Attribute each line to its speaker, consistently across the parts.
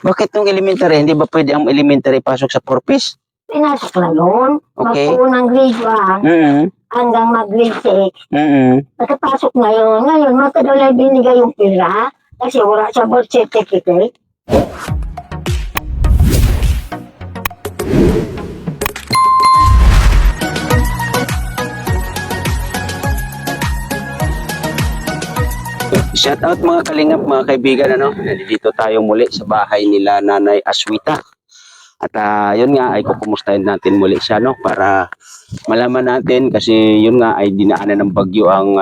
Speaker 1: Bakit yung elementary? Hindi ba pwede ang elementary pasok sa purpose?
Speaker 2: Pinasok na yun.
Speaker 1: Okay.
Speaker 2: Magpunang grade 1
Speaker 1: Mm.
Speaker 2: hanggang mag-grade 6.
Speaker 1: Mm.
Speaker 2: Nakapasok na yun. Ngayon, matagal na binigay yung pera kasi wala sa birth certificate.
Speaker 1: Shout out mga kalingap, mga kaibigan, ano? Nandito tayo muli sa bahay nila Nanay Aswita. At yun nga ay kukumustahin natin muli siya, no? Para malaman natin kasi yun nga ay dinaanan ng bagyo ang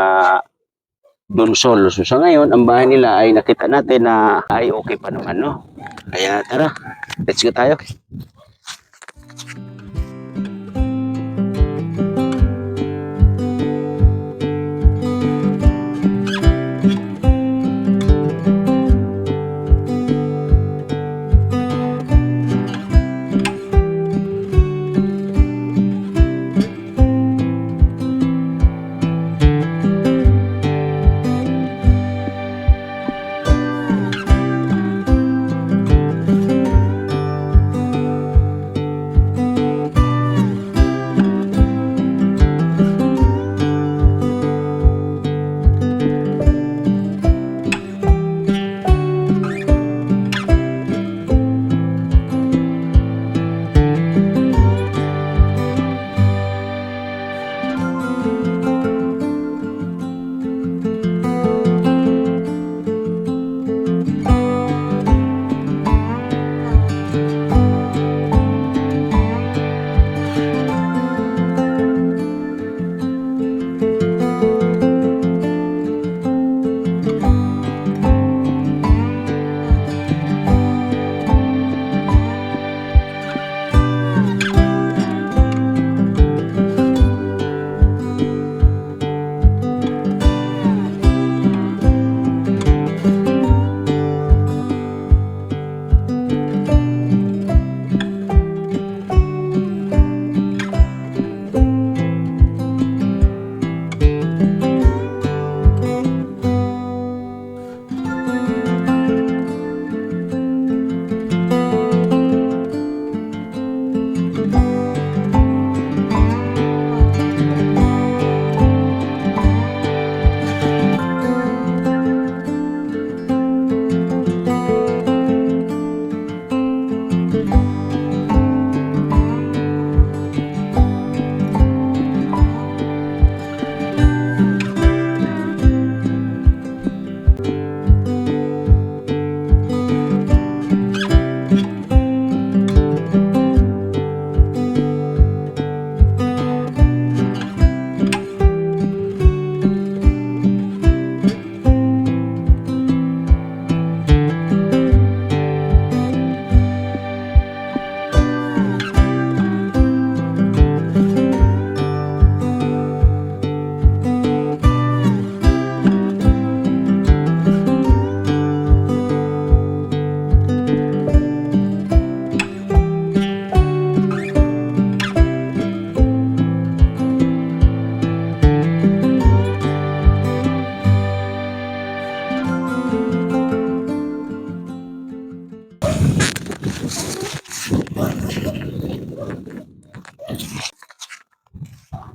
Speaker 1: Donsol. So sa ngayon, ang bahay nila ay nakita natin na ay okay pa naman, no? Kaya tara, let's go tayo.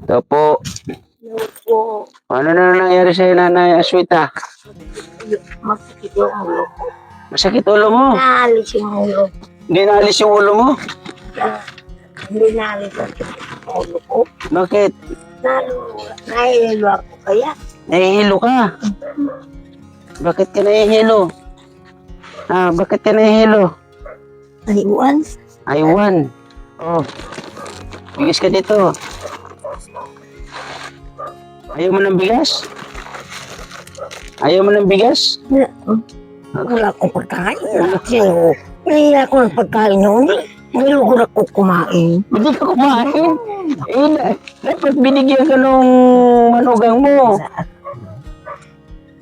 Speaker 1: Ito po.
Speaker 2: Opo.
Speaker 1: Ano na nangyari sa'yo, Nanay Aswita?
Speaker 2: Masakit yung ulo ko.
Speaker 1: Masakit ulo mo?
Speaker 2: Naalis yung ulo.
Speaker 1: Hindi naalis yung ulo mo?
Speaker 2: Hindi naalis ang ulo ko.
Speaker 1: Bakit?
Speaker 2: Nahihilo ako kaya.
Speaker 1: Nahihilo ka? Bakit ka nahihilo? Bakit ka nahihilo?
Speaker 2: Ayuan.
Speaker 1: Aywan. Oh. Bigas ka dito. Ayaw mo ng bigas? Ayaw mo ng bigas?
Speaker 2: Wala akong pagkain. Kasi hindi ako ng pagkain noon. Hindi ako kumain.
Speaker 1: Hindi ka kumain. Dapat binigyan ka nung manugang mo.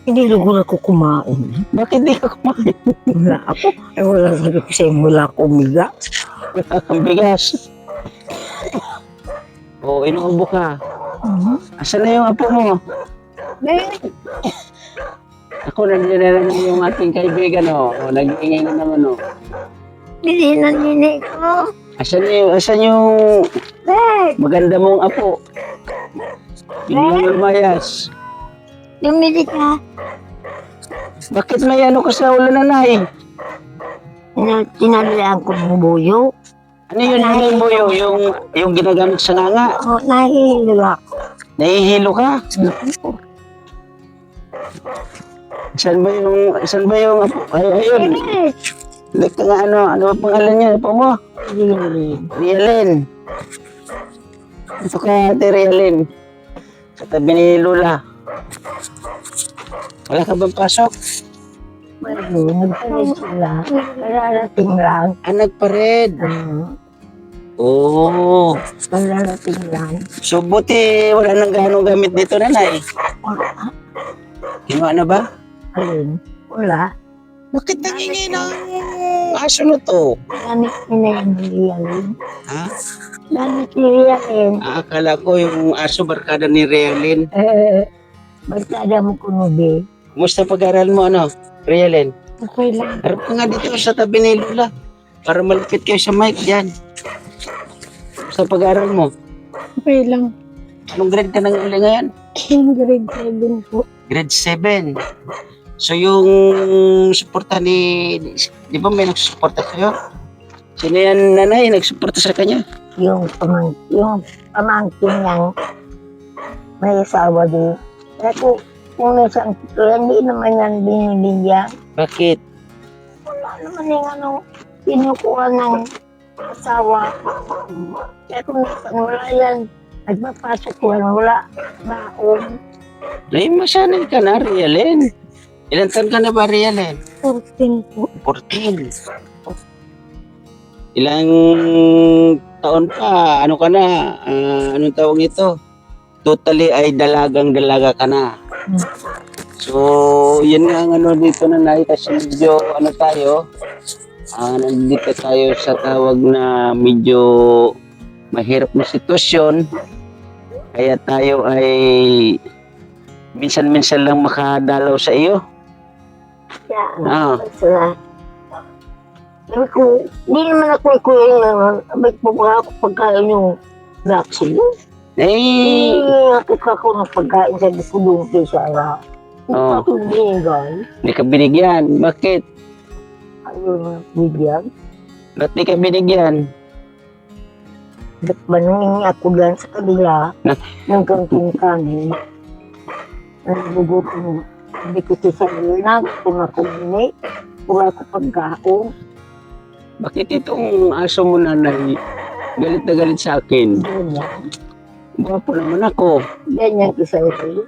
Speaker 2: Hindi ako kumain.
Speaker 1: Bakit di ka kumain?
Speaker 2: Wala ako. Wala sabi ko sa'yo, wala akong bigas.
Speaker 1: Wala kang bigas. Oo, inuubo ka. Asan na yung apo mo? Ako, nandiyan na naman yung ating kaibigan, oh. O, nag-iingay na naman, oh.
Speaker 2: Bili na nini ko.
Speaker 1: Asan yung
Speaker 2: Bek,
Speaker 1: maganda mong apo? Yung lumayas.
Speaker 2: lumili ka.
Speaker 1: Bakit may ano ka sa ulo, nanay?
Speaker 2: Tinalian ko ng buyo.
Speaker 1: Ano yun, nanay mo, yung ginagamit sa nganga?
Speaker 2: O, nahihilo ako.
Speaker 1: Nahihilo ka? Saan ba yung apo? Ayun. Like nga ano ba pangalan niya? Apo mo? Rialin. Ito ka, Ate Rialin. Sa tabi ni Lola. Wala ka bang pasok?
Speaker 2: Nagpalit sila. Kararating lang.
Speaker 1: Nagpared. Oo.
Speaker 2: Kararating lang.
Speaker 1: So, buti wala nang ganong gamit dito, nanay.
Speaker 2: Wala.
Speaker 1: Kinuha na ba?
Speaker 2: Ayun. Wala.
Speaker 1: Bakit nangingi ng aso na to?
Speaker 2: Gamit nila yung Rialin.
Speaker 1: Ha?
Speaker 2: Gamit ni Rialin.
Speaker 1: Akala ko yung aso barkada ni Rialin.
Speaker 2: Barkada mo kunubi.
Speaker 1: Kumusta pag-aral mo, Rialin?
Speaker 2: Okay lang.
Speaker 1: Harap ka nga dito sa tabi ni Lola. Para malapit kayo sa mic dyan. Sa pag-aral mo.
Speaker 2: Okay lang.
Speaker 1: Anong grade ka nang uli ngayon?
Speaker 2: Grade 7 po.
Speaker 1: Grade 7. So yung suporta di ba may nagsuporta sa'yo? Sino yan, nanay, nagsuporta sa kanya?
Speaker 2: Yung pamangkin niyang may asawa din. Kaya kung isang kaya hindi naman yan binibigyan.
Speaker 1: Bakit?
Speaker 2: Wala naman yung kinukuha ng asawa. Kaya kung isang wala yan, nagpapasok wala. Baon.
Speaker 1: Ay, masanay ka na, Rialin. Ilan taon ka na ba, Rialin?
Speaker 2: 14 po.
Speaker 1: 14. Ilang taon pa, ano ka na, anong tawag nito? Totally ay dalagang-dalaga ka na. So, yun nga ang dito na kasi medyo tayo, nandito tayo sa tawag na medyo mahirap na sitwasyon. Kaya tayo ay minsan-minsan lang makadalaw sa iyo.
Speaker 2: Yeah. Sila. Hindi naman ako kuya naman. Abay po ba ako pagkain yung vaccine?
Speaker 1: Eh,
Speaker 2: Ako ng pagkain sa dipulong kaysa na.
Speaker 1: Oh.
Speaker 2: Ako binigay.
Speaker 1: hindi ka binigyan. Bakit?
Speaker 2: Ayun, bigyan.
Speaker 1: Ba't di ka binigyan?
Speaker 2: Ba't ba nangingi ako dyan sa kabila
Speaker 1: Na?
Speaker 2: ng kanting kanin? Nagugutom. Hindi ko sa sarili. Kung ako mini, wala ko pagkaon.
Speaker 1: Bakit itong aso mo, nanay, galit na galit sa akin?
Speaker 2: Ganyan.
Speaker 1: Gwapo naman ako.
Speaker 2: Ganyan ko sa sarili.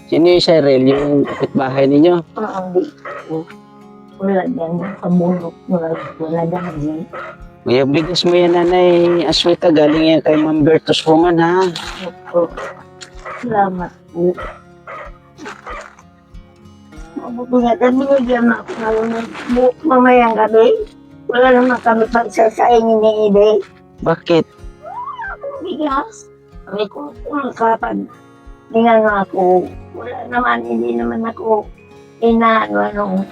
Speaker 1: Sino yung Cyril? Yung kapitbahay ninyo?
Speaker 2: Hindi ko. Wala yan. Sa bunok. Wala dahil.
Speaker 1: May bigas mo yan, nanay. Aswita, galing yan kay Ma'am Bertos Woman, ha?
Speaker 2: Salamat po. Mabuti nga kami nagyan na ako ngayon mamayang gabi. Wala naman kami pagsasaingin ni Ide.
Speaker 1: Bakit?
Speaker 2: Bigas. Kami kung kapag tingnan na ako, wala naman, hindi naman ako inaano.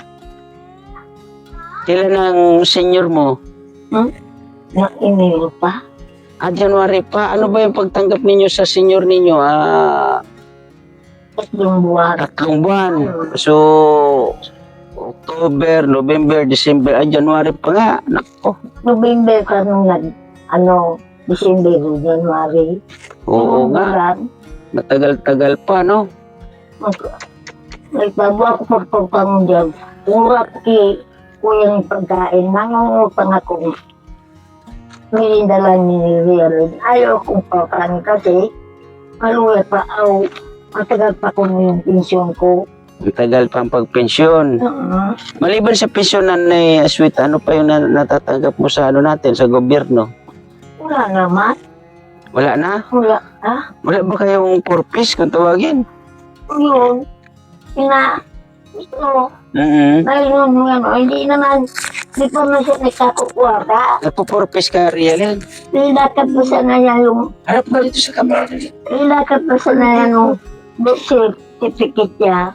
Speaker 1: Kailan ang senior mo?
Speaker 2: Na-email pa.
Speaker 1: January pa. Ano ba yung pagtanggap ninyo sa senior ninyo?
Speaker 2: 3 buwan.
Speaker 1: 3 buwan. So, October, November, December, January pa nga. Nako.
Speaker 2: November ka nung December, January.
Speaker 1: Oo nga. Matagal-tagal pa, no?
Speaker 2: Nagtabo ako pagpapang dyan. Mura ki kuyang pagkain. Nangungutang ako. Nilindalan ni Rialin. Ayaw kong pagkain kasi maluwi pa matagal pa ko yung pensyon ko.
Speaker 1: Matagal pa ang pagpensyon. Maliban sa pensyon, nanay Aswit, ano pa yung natatanggap mo sa natin, sa gobyerno?
Speaker 2: Wala naman.
Speaker 1: Wala na?
Speaker 2: Wala.
Speaker 1: Wala ba kayong purpose kung tawagin?
Speaker 2: Yun. Ito. Dahil yun, hindi naman, di pa man siya nagkakukwara.
Speaker 1: Nagpo-purpose ka, Rialin?
Speaker 2: Nilakad pa siya na yan yung,
Speaker 1: Harap ka dito sa camera.
Speaker 2: nilakad pa siya na yan yung birth certificate niya.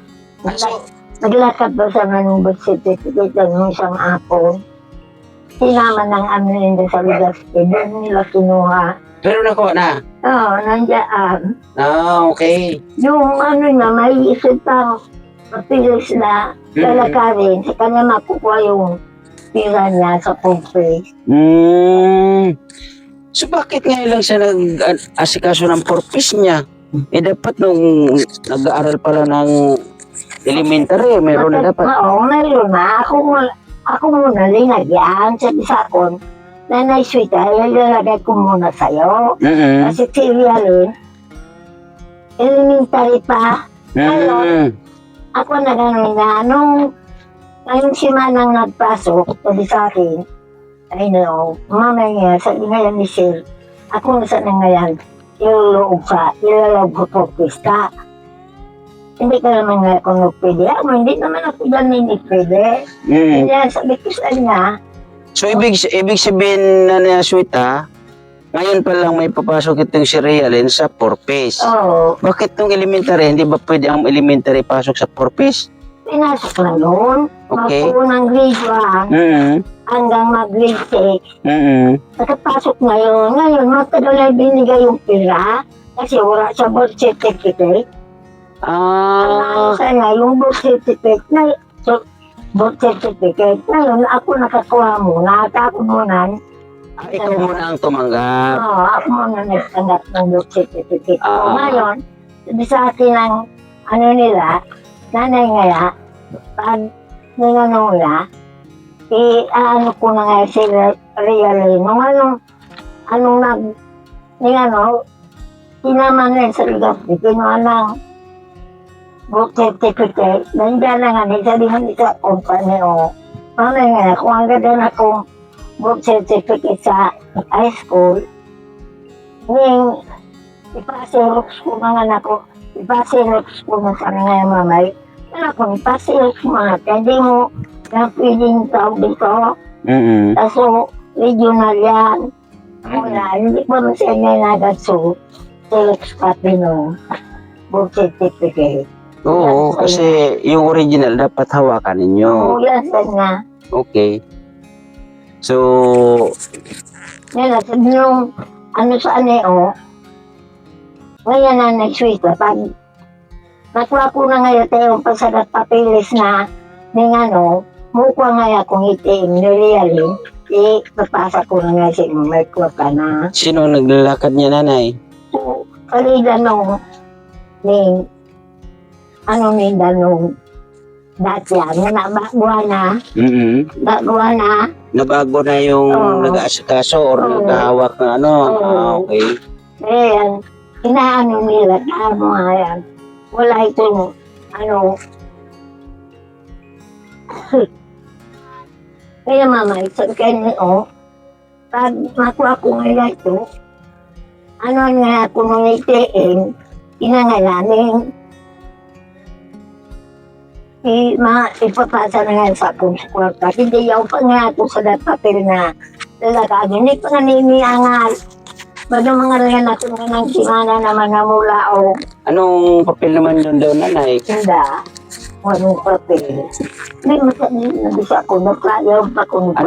Speaker 1: So,
Speaker 2: Naglakad daw sa ng birth certificate ng isang apon. Sinama ng amin sa Legazpi. Doon nila kinuha.
Speaker 1: pero nakuha na.
Speaker 2: Oo, nandiyan.
Speaker 1: Okay.
Speaker 2: Yung ano na, may isip pang papilis na lalakarin. Sa kanya makukuha yung pira niya sa purpose.
Speaker 1: So bakit ngayon lang siya nag-asikaso ng purpose niya? Dapat nung nag-aaral pala ng elementary, meron na dapat.
Speaker 2: Oo, meron na. Ako muna linagyan. Sabi sa akin, Nanay Sweeta, ilalagay ko muna sa'yo. Kasi serialin, elementary pa. Ako na gano'n na, ngayong simanang nagpasok, sabi sa akin, I know, mamaya, sabi ngayon ni Sir, ako na sana ngayon, ilaloob ko po pista. Hindi ka naman nga kung pwede. Hindi naman ako ganun pwede. Kaya sabi ko sa kanya.
Speaker 1: So, ibig sabihin na Sweeta, ngayon pa lang may papasok itong si Realin sa purpose.
Speaker 2: Oo.
Speaker 1: Bakit nung elementary, hindi ba pwede ang elementary pasok sa purpose?
Speaker 2: Pinasok na noon.
Speaker 1: Okay.
Speaker 2: Magpunang grade 1 hanggang mag-grade 6. Nakapasok na yun. Ngayon, matagal ay binigay yung pira kasi wala sa birth certificate. Sana yung birth certificate ngayon ako nakakuha muna. Ako muna.
Speaker 1: Ikaw muna ang tumanggap.
Speaker 2: Oo, ako muna nagtanggap ng birth certificate. Ngayon, sabi sa akin ng nanay nga, pag ninanong na, ano ko na nga si Realin. Tinaman na sa Legazpi, kinuha ng birth certificate. Nandiyan na nga, sabihan sa company, mamaya nga, kung ang ganda na akong birth certificate sa high school, ipasirox ko mga nako, ipasirox ko na sa nga mamay, kung ipasirox mo na, hindi mo na pwedeng tawag dito. Kaso, regional yan. Wala, hindi pa mo siya nagaso, sirox copy no, birth certificate.
Speaker 1: Oo, kasi yung original dapat hawakan ninyo.
Speaker 2: Oo, yan na.
Speaker 1: Okay. So,
Speaker 2: Yan, sabi yung sa ngayon na nag-sweet pag nakuha ko na ngayon tayong pasagat papilis na mukha ngayon kung itim, niliyalin, papasa ko na nga siya, may kuha ka na.
Speaker 1: sino naglalakad niya, nanay?
Speaker 2: So, kalida nung dati yan, baguha na,
Speaker 1: Nabago na yung nag-aasikaso or naghahawak na okay.
Speaker 2: Ayan, nila, nga yan, wala itong, kaya mama, isang kayo, pag makuha ko ngayon ito, nga ako nung ATM, pinangalamin, ipapasa na nga sa akong kwarta. Hindi yaw pa nga ako sa papel na lalakad. Hindi pa nga nimiangal. Baga mga rin natin nga ng simana naman na mula o.
Speaker 1: Anong papel naman doon daw, nanay?
Speaker 2: Hindi. Anong papel? Hindi masanin na bisa ko. Yaw pa ko.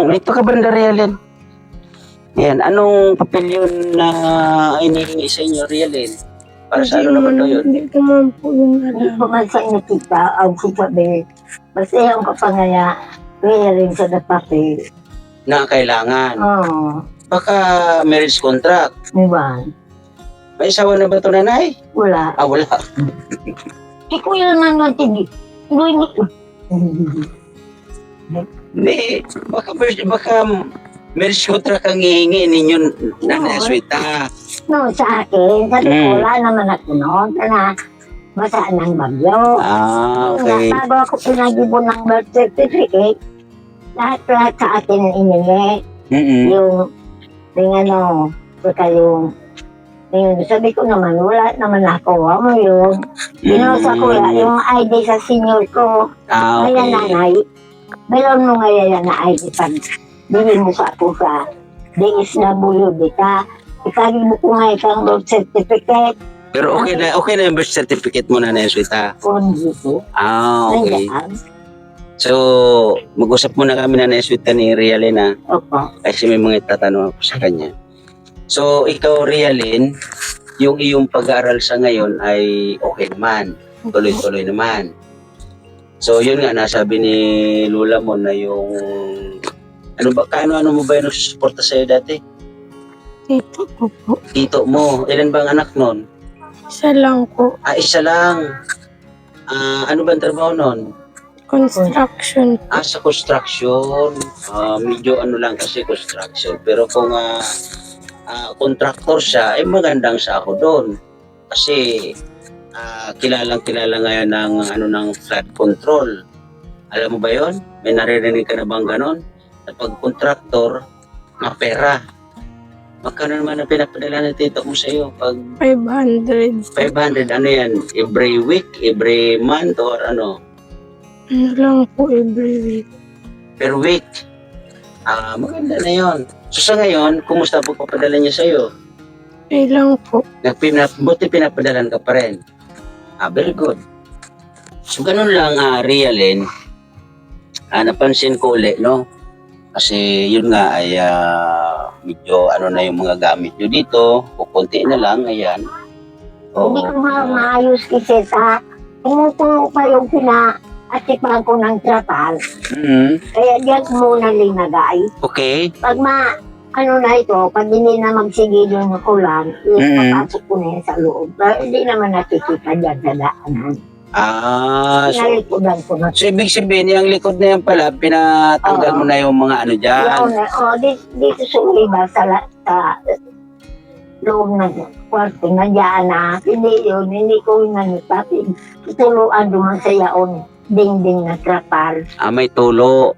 Speaker 1: Dito ka banda, Realin? Yan, anong papel yun na inihingi sa inyo, Realin? Para sa ano naman daw yun?
Speaker 2: Hindi ko man po yung hindi ko man sa inikita ang sasabi. Basta yung kapangaya, rin sa papel.
Speaker 1: Na kailangan.
Speaker 2: Oo.
Speaker 1: Baka marriage contract.
Speaker 2: Diba?
Speaker 1: May asawa na ba ito, nanay?
Speaker 2: Wala.
Speaker 1: Wala.
Speaker 2: Hindi ko yun naman tindi.
Speaker 1: Hindi. Baka marriage contract ang hihingi ninyo, nanay Sweeta.
Speaker 2: No, sa akin, sabi ko, wala naman ako noon. Kana, basa ng bagyo.
Speaker 1: Okay.
Speaker 2: Bago ako pinagibo ng birth certificate, lahat sa akin iningi. Yung saka yung sabi ko naman, wala naman ako. Mo yun. Binusa ko yung ID sa senior ko.
Speaker 1: Okay.
Speaker 2: Kaya nanay, meron mo ngayon na ID pag bigyan mo sa ako sa DSWD ka. Ipagin mo ko nga itang birth certificate.
Speaker 1: Pero okay na yung birth certificate mo, Nanay Aswita.
Speaker 2: Kung dito.
Speaker 1: Okay.
Speaker 2: Nandiyan.
Speaker 1: So, mag-usap muna kami, Nanay Aswita, ni Rialin, ha?
Speaker 2: Opo.
Speaker 1: Kasi may mga itatanong ako sa kanya. So, ikaw, Rialin, yung iyong pag-aaral sa ngayon ay okay naman. Tuloy-tuloy naman. So, yun nga, nasabi ni Lula mo na yung... Ano mo ba yung nasusuporta sa'yo dati?
Speaker 3: Tito ko po.
Speaker 1: Tito mo. Ilan bang anak nun?
Speaker 3: Isa lang po.
Speaker 1: Isa lang. Ano ba ang trabaho nun?
Speaker 3: Construction.
Speaker 1: Sa construction. Medyo ano lang kasi construction. Pero kung contractor siya, ay magandang sahod doon. Kasi kilala ngayon ng flood control. Alam mo ba yon? May naririnig ka na bang ganon? At pag contractor, mapera. Magkano naman ang pinapadala ng tito mo sa iyo? Pag
Speaker 3: 500.
Speaker 1: 500, ano yan? Every week? Every month? Or ano?
Speaker 3: Ano lang po every week.
Speaker 1: Per week? Maganda na yon. So sa ngayon, kumusta po papadala niya sa iyo?
Speaker 3: Okay lang po.
Speaker 1: Buti pinapadalan ka pa rin. Very good. So ganun lang, Rialin. Napansin ko ulit, no? Kasi yun nga ay medyo ano na yung mga gamit nyo dito. Kukunti na lang, ayan.
Speaker 2: Hindi ko maayos kasi sa tumutulo pa yung pinaatipan ko ng trapal. Kaya diyan muna linagay.
Speaker 1: Okay.
Speaker 2: Pag ano na ito, pag hindi na magsigilo ng ulan, ipapasok ko na yan sa loob. Pero hindi naman nakikita dyan sa daanan.
Speaker 1: So
Speaker 2: Nalikodan ko na.
Speaker 1: ibig sabihin, yung likod na yan pala, pinatanggal mo na yung mga ano dyan.
Speaker 2: Dito sa iba, sa loob ng kwarto, nandiyan na. Hindi ko nangyay. Tutuluan duman sa yaon. Ding-ding na trapal.
Speaker 1: May tulo.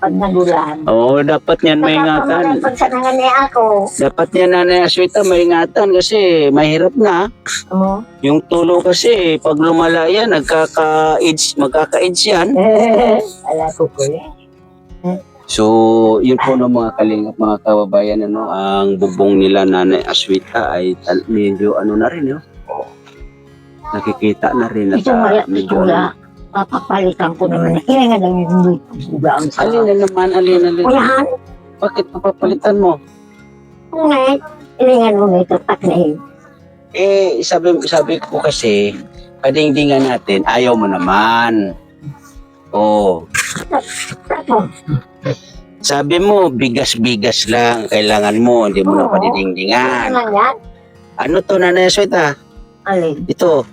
Speaker 2: Pag nagulan.
Speaker 1: Dapat yan may ingatan.
Speaker 2: Pag sa nanganay ako.
Speaker 1: Dapat yan, Nanay Aswita, may ingatan kasi mahirap na.
Speaker 2: Ano?
Speaker 1: Yung tulo kasi, pag lumala yan, magkaka-AIDS yan.
Speaker 2: Wala ko ko yan.
Speaker 1: So, yun po ng mga kalingap, mga kababayan, ang bubong nila Nanay Aswita ay medyo ano na rin, nakikita na rin.
Speaker 2: Ito nga, ito nga. Papapalitan ko naman. Kaya nga lang yung bugaan sa...
Speaker 1: Alin.
Speaker 2: Unahan,
Speaker 1: Bakit papapalitan mo?
Speaker 2: unay, ilingan mo nito, taknahin.
Speaker 1: Sabi ko kasi, padingdingan natin, ayaw mo naman.
Speaker 2: Tapos,
Speaker 1: Sabi mo, bigas-bigas lang kailangan mo, hindi mo na
Speaker 2: Oo.
Speaker 1: padidingdingan.
Speaker 2: ano yan?
Speaker 1: Ano to, Nanay Aswita?
Speaker 2: Alin,
Speaker 1: Ito,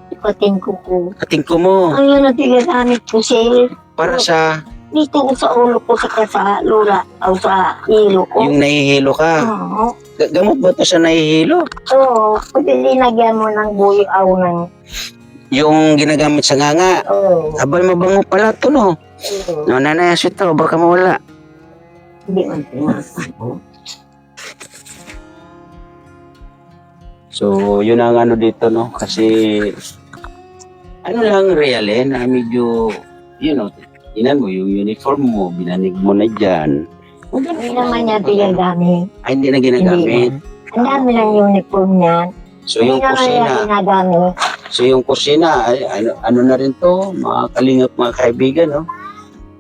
Speaker 2: ikating ko ko.
Speaker 1: katingko mo.
Speaker 2: Ang yun ang tigagamit ko sir.
Speaker 1: Para sa,
Speaker 2: Dito ko sa ulo ko, saka sa lula, o sa ilo ko.
Speaker 1: yung nahihilo ka.
Speaker 2: Oo.
Speaker 1: Gamot ba to sa nahihilo?
Speaker 2: Oo, pag linagyan mo ng buyo aw ng...
Speaker 1: Yung ginagamit sa nganga.
Speaker 2: Oo.
Speaker 1: Abay, mabango pala to, no?
Speaker 2: Oo.
Speaker 1: No, Nanay Aswita, baka mawala.
Speaker 2: Hindi man tinatago.
Speaker 1: So, yun ang ano dito, no? Kasi, ano lang, Rialin, medyo, inan mo, yung uniform mo, binanig mo na dyan.
Speaker 2: Hindi naman niya tinagamit.
Speaker 1: Hindi na ginagamit.
Speaker 2: Ang dami ng uniform niyan.
Speaker 1: So, yung
Speaker 2: Hindi naman niya
Speaker 1: kusina,
Speaker 2: tinagamit.
Speaker 1: ay, ano na rin to, mga kalingap, mga kaibigan, no?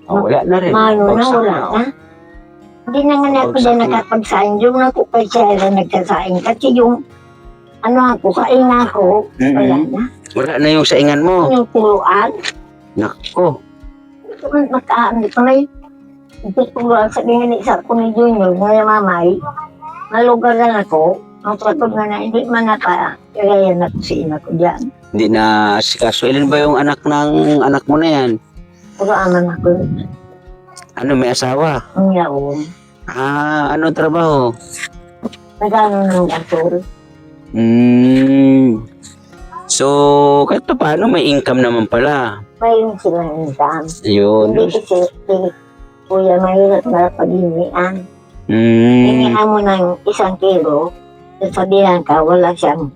Speaker 1: Wala na rin.
Speaker 2: Malo na,
Speaker 1: Bagsak
Speaker 2: wala na. Hindi na nga ako
Speaker 1: Bagsak
Speaker 2: na
Speaker 1: na.
Speaker 2: nakapagsaing. Yung ako kay Sarah nagsasaing. Kasi yung, ako, kain ako, wala na.
Speaker 1: Wala na yung saingan mo.
Speaker 2: Yung tuluan,
Speaker 1: Nako.
Speaker 2: magkaamit ko na yun. Tuluan, sabi nga ni isa ko ni Junior, nga mamay, malugar na ako, ang patog na hindi man kaya na ko si ina ko dyan.
Speaker 1: Hindi na sikaso. Ilan ba yung anak ng anak mo na yan?
Speaker 2: Puro aman ako,
Speaker 1: Ano, may asawa?
Speaker 2: ang yaon.
Speaker 1: Ano trabaho?
Speaker 2: Nagano ng gasol.
Speaker 1: So, kahit pa paano, may income naman pala.
Speaker 2: Mayroon silang income.
Speaker 1: Yun.
Speaker 2: Hindi kasi, kuya, mahirap na pag-inian. Inihan mo ng 1 kilo, sasabihan ka, wala siyang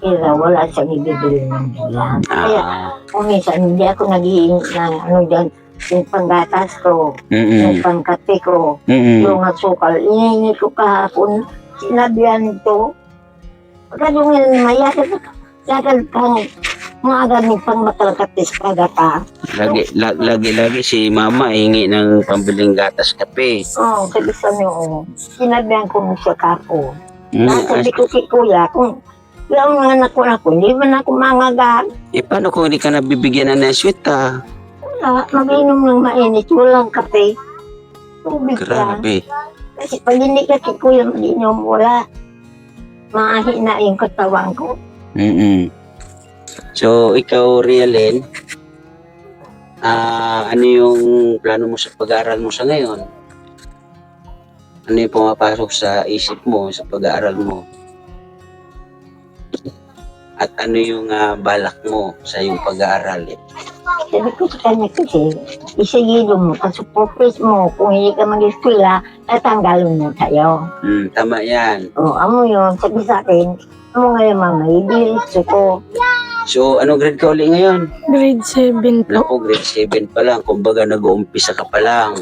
Speaker 2: kilo, wala siyang ibibili ng bilang. Kaya, kung minsan, hindi ako naghihingi ng dyan, yung panggatas ko, yung pangkape ko, yung asukal. Inihingi ko kahapon, sinabihan ito. Pagka yung mayakit, Lagal kang mga ganun pang matalakatis ka.
Speaker 1: Lagi si mama hingi ng pambiling gatas kape.
Speaker 2: Oo, sabi sa niyo, sinabihan ko mo siya kapo.
Speaker 1: Mm,
Speaker 2: Sabi ko kay kuya, kung yung mga anak ko, hindi man ako mangagat.
Speaker 1: paano kung hindi ka nabibigyan ng Neswita?
Speaker 2: Wala, mag-inom ng mainit, walang kape. Tubig lang.
Speaker 1: Grabe.
Speaker 2: Kasi pag hindi ka kay kuya mag-inom, wala. Mahina yung katawan ko.
Speaker 1: Mm. So, ikaw, Rialyn, ano yung plano mo sa pag-aaral mo sa ngayon? Ano yung pumapasok sa isip mo sa pag-aaral mo? At ano yung balak mo sa iyong pag-aaral?
Speaker 2: Sabi ko sa kanya kasi, isigilo mo, kasupopis mo, kung hindi ka mag-eskwela, tatanggalon mo tayo.
Speaker 1: Tama yan.
Speaker 2: O, amo yun, sabi sa akin, amo ngayon mama, idiritso ko.
Speaker 1: So, anong grade ka uli ngayon?
Speaker 3: Grade 7 po.
Speaker 1: Naku, grade 7 pa lang. Kumbaga, nag-uumpisa ka pa lang.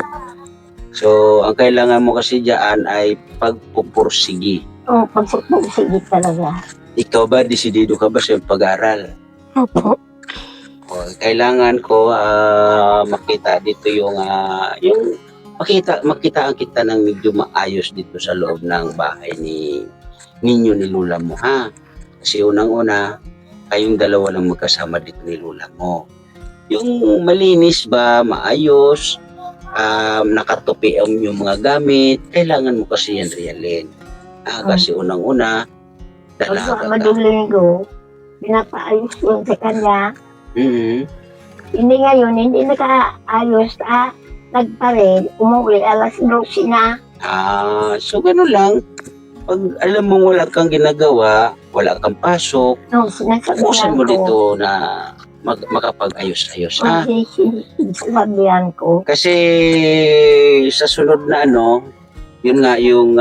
Speaker 1: So, ang kailangan mo kasi dyan ay pagpupursigi.
Speaker 2: O, pagsupopsige talaga.
Speaker 1: Ikaw ba, desidido ka ba sa iyong pag-aaral?
Speaker 3: Opo.
Speaker 1: O, kailangan ko makita dito yung makitaan kita ng medyo maayos dito sa loob ng bahay ninyo ni Lula mo, ha? Kasi unang-una, kayong dalawa lang magkasama dito ni Lula mo. Yung malinis ba, maayos, nakatupi ang yung mga gamit, kailangan mo kasi yan, Rialyn. Kasi unang-una, dalaga
Speaker 2: Pag
Speaker 1: ka.
Speaker 2: maduling ko, pinapaayos ko sa kanya.
Speaker 1: Mhm.
Speaker 2: Hindi ngayon, hindi nakaayos, nagpared, umuwi, alas 12 na.
Speaker 1: So gano'n lang. Pag alam mo wala kang ginagawa, wala kang pasok,
Speaker 2: No,
Speaker 1: buksan
Speaker 2: sinasabihan
Speaker 1: mo
Speaker 2: ko.
Speaker 1: dito na makapag-ayos-ayos, ha?
Speaker 2: Sinasabihan ko.
Speaker 1: Kasi sa sunod na yun nga yung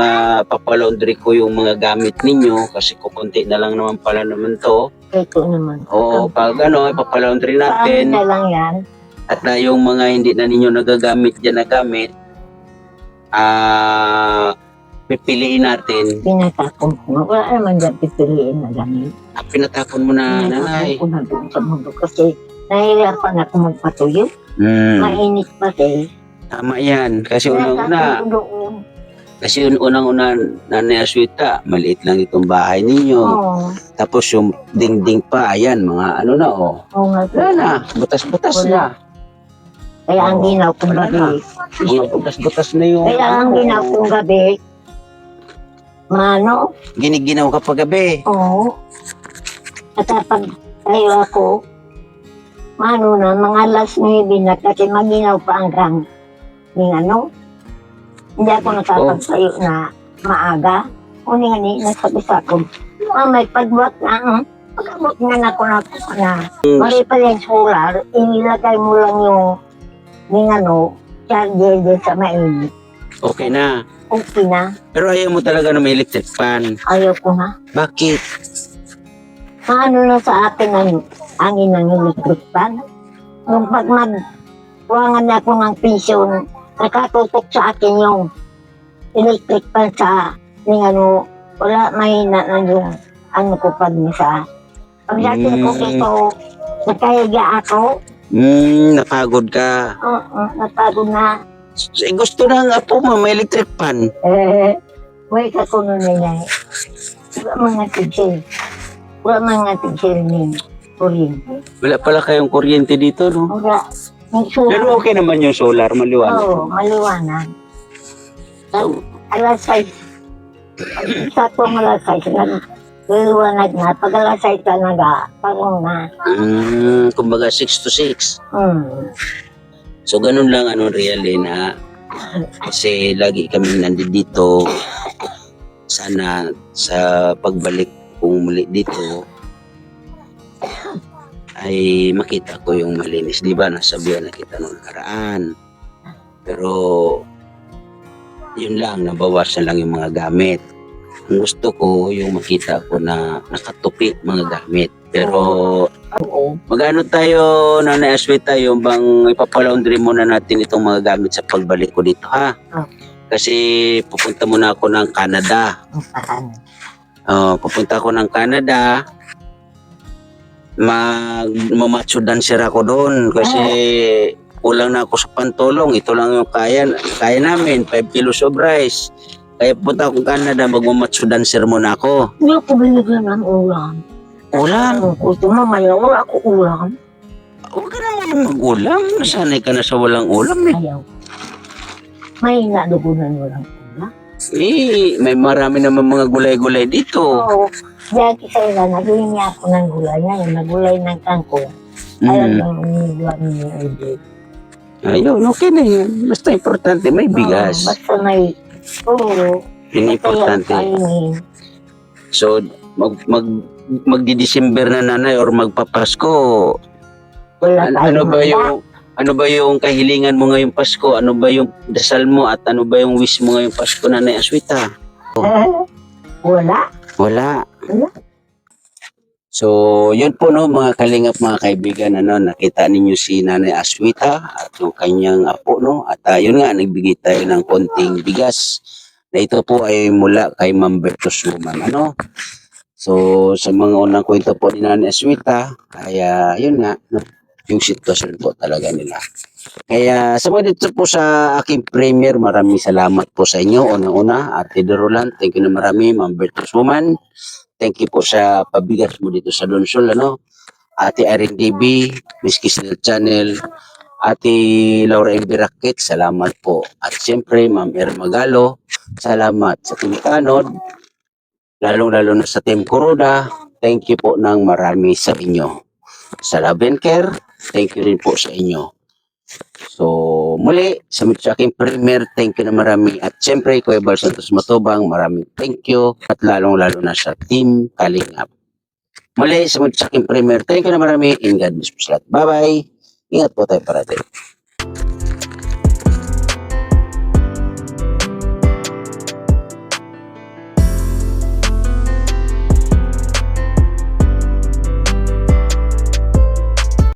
Speaker 1: papalaundry ko yung mga gamit ninyo kasi kukunti na lang naman pala naman to.
Speaker 2: Ito naman.
Speaker 1: Oo, pag papalaundry
Speaker 2: Paano
Speaker 1: natin
Speaker 2: na lang yan?
Speaker 1: at na yung mga hindi na ninyo nagagamit dyan na gamit, pipiliin natin.
Speaker 2: Pinatapon ko. Wala naman dyan pipiliin na gamit.
Speaker 1: Pinatapon mo na, nanay.
Speaker 2: Pinatapon ko na doon sa mundo kasi nahihirapan ako magpatuyo. Mainit pa eh.
Speaker 1: Tama yan. Kasi unang-una,
Speaker 2: Pinatapon ko doon.
Speaker 1: kasi unang-una, Nanay Aswita, maliit lang itong bahay ninyo.
Speaker 2: Oo.
Speaker 1: Tapos yung dingding pa, ayan, mga na,
Speaker 2: Oo nga.
Speaker 1: Wala na, butas-butas na.
Speaker 2: Kaya ang
Speaker 1: Oo.
Speaker 2: ginaw kong
Speaker 1: Wala
Speaker 2: gabi.
Speaker 1: Mga butas-butas na yung...
Speaker 2: Kaya ang ginaw kong gabi. Mano?
Speaker 1: Giniginaw ka pa gabi.
Speaker 2: Oo. At pag tayo ako, mano na, mga alas 9 na kasi maginaw pa hanggang hindi ako nakapagsayo na maaga. Kuni nga ni, nasabi sa ako, may pagbuat na, pagabot nga na ako na, mali pa yung solar, inilagay mo lang yung charger din sa mainit.
Speaker 1: Okay na.
Speaker 2: Okay na,
Speaker 1: Pero ayaw mo talaga na may electric fan.
Speaker 2: ayaw ko na.
Speaker 1: Bakit?
Speaker 2: Ano na sa akin ang angin ng electric fan. Nung pag magkuhangan ako ng pension, nakatutok sa akin yung electric fan sa wala mahina na yung ko pag sa pagdating ko ito, nakahiga ako,
Speaker 1: Napagod ka.
Speaker 2: napagod na.
Speaker 1: Gusto na nga po may electric fan.
Speaker 2: May kakuno nila. Wala mga tigil. Wala mga tigil ni kuryente.
Speaker 1: Wala pala kayong kuryente dito, no?
Speaker 2: Wala. May suha.
Speaker 1: Pero okay naman yung solar, maliwanag.
Speaker 2: Oo, maliwanag. So, alas 6. Sa ko alas 6, naliwanag na. Pag alas 6 ka parang na.
Speaker 1: Kumbaga 6 to 6. So, ganun lang, Rialyn, ha? Kasi lagi kami nandito. Sana sa pagbalik kong muli dito, ay makita ko yung malinis. Di ba? Nasabihan na kita nung nakaraan. Pero, yun lang, nabawasan lang yung mga gamit. Ang gusto ko, yung makita ko na nakatupi mga gamit. Pero,
Speaker 2: Oo.
Speaker 1: magano tayo, Nanay Aswita, yung bang ipapalaundry muna natin itong mga gamit sa pagbalik ko dito, ha? Kasi pupunta muna ako ng Canada.
Speaker 2: Ang pahan.
Speaker 1: Pupunta ako ng Canada. magmamacho dancer ako doon kasi kulang na ako sa pantulong. Ito lang yung kaya namin, 5 kilos of rice. Kaya punta ako Canada, magmamacho dancer muna ako.
Speaker 2: Hindi ako binigyan ng ulam.
Speaker 1: Ulam?
Speaker 2: Ito mamaya, wala ako ulam.
Speaker 1: Huwag ka naman mag-ulam. Nasanay ka na sa walang ulam eh.
Speaker 2: Ayaw. May nadugunan walang ulam.
Speaker 1: Eh, may marami naman mga gulay-gulay dito.
Speaker 2: Oo. Dati sa ila, nabili niya ako ng gulay ngayon, nagulay ng kangkong. Ayaw
Speaker 1: Mm.
Speaker 2: lang umiwan niyo ulit.
Speaker 1: Ayun, okay na yan. Basta importante, may bigas.
Speaker 2: Basta may puro.
Speaker 1: Yun ang importante.
Speaker 2: Kainin.
Speaker 1: So, magdi-December na nanay or magpapasko.
Speaker 2: Wala
Speaker 1: Ano ba yung kahilingan mo ngayong Pasko? Ano ba yung dasal mo at ano ba yung wish mo ngayong Pasko, Nanay Aswita?
Speaker 2: Wala.
Speaker 1: Wala.
Speaker 2: Wala.
Speaker 1: So, yun po no, mga kalingap, mga kaibigan, nakita ninyo si Nanay Aswita at yung kanyang apo, no? At yun nga, nagbigay tayo ng konting bigas. Na ito po ay mula kay Ma'am Bertus Woman, ano? So, sa mga unang kwento po ni Nanay Aswita, ay yun nga, no? Yung sitwasyon po talaga nila. Kaya sa mga dito po sa aking premiere, maraming salamat po sa inyo. Unang-una, Ate Derolan, thank you na marami, Ma'am Bertus Woman. Thank you po sa pabigas mo dito sa Donsol, ano? Ate Irene DB, Miss Kisnel Channel, Ate Laura M. Birakit, salamat po. At siyempre, Ma'am Magalo, salamat sa Timikanod, lalong-lalo na sa Team Kuroda, thank you po ng marami sa inyo. Sa Love and Care, thank you rin po sa inyo. So, muli, sa aking premiere, thank you na marami. At siyempre, Kuya Bal Santos Matubang, maraming thank you. At lalong-lalo na sa Team Kalingap. Muli, sa aking premiere, thank you na marami. In God bless po sa lahat. Bye-bye. Ingat po tayo parating.